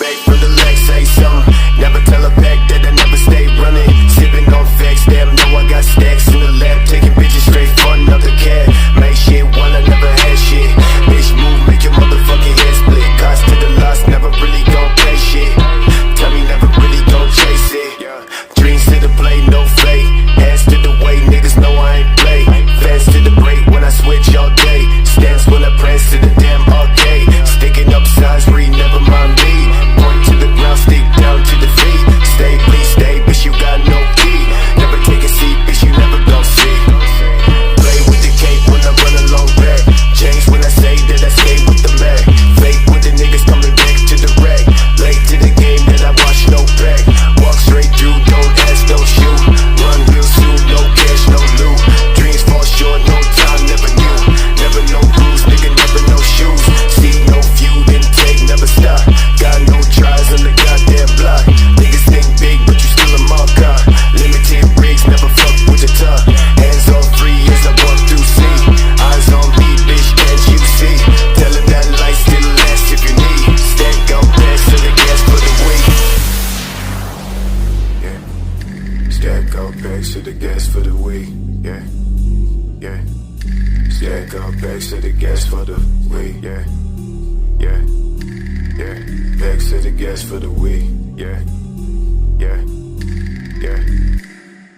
back from the leg, say something. Never tell her back that I never stay running. Sipping on facts, damn, know I got stacks in the lab. Taking bitches straight for another cat. Make shit while I never had shit. Bitch move, make your motherfucking head split. Cost to the loss, never really gon' pay shit. Tell me never really gon' chase it. Dreams to the play, no fake. Hands to the way, niggas know I ain't play. Fans to the break when I switch all day. Stance when I prance to the damn arcade. Sticking up signs, read, never mind me. Point to the ground, stick down to the feet. Stay, please stay, bitch, you got no key. Never take a seat, bitch, you never gon' see. Play with the cape when I run along back. Change when I say that I skate with the Mac. Fake with the niggas coming back to the wreck. Late to the game that I watch no back. Walk straight through, don't ask, don't shoot. Run real soon, no cash, no loot. Dreams fall short, no time, never knew. Never no rules, nigga, never no shoes. See no feud, intake, never stop. Got no tries on the goddamn block. Niggas think big, but you still a marker. Limited rigs, never fuck with the top. Hands on free as I walk through sea. Eyes on me, bitch, can't you see? Tell him that light still lasts if you need. Stack out back to the gas for the week. Yeah. Stack out back to the gas for the week. Yeah. Yeah. Stack out back to the gas for the week. Yeah. Yeah. Yeah. Back to the gas for the week. Yeah. Yeah. Yeah.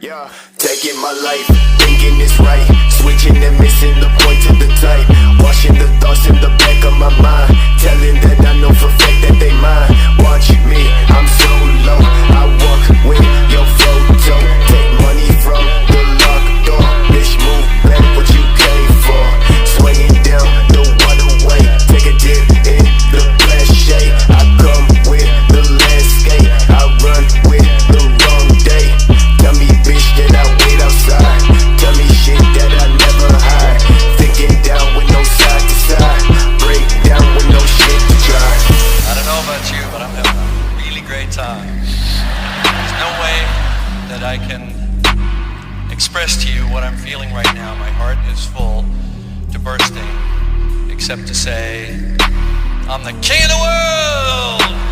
Yeah. Taking my life, thinking it's right. Switching and missing the point to the type. Washing the thoughts in the back of my mind. Telling that I know for a fact that they mine. Watch me, I'm so low. I walk with your photo. Take money from the locked door. Bitch, move back what you came for. Swinging down the waterway. Take a dip in the flash shade. I come with the landscape. I run with the wrong day. Tell me bitch that I wait outside. Tell me shit that I never hide. Thinking down with no side to side. Break down with no shit to try. I don't know about you, but I'm having a really great time. There's no way that I can express to you what I'm feeling right now. My heart is full to bursting, except to say, I'm the king of the world!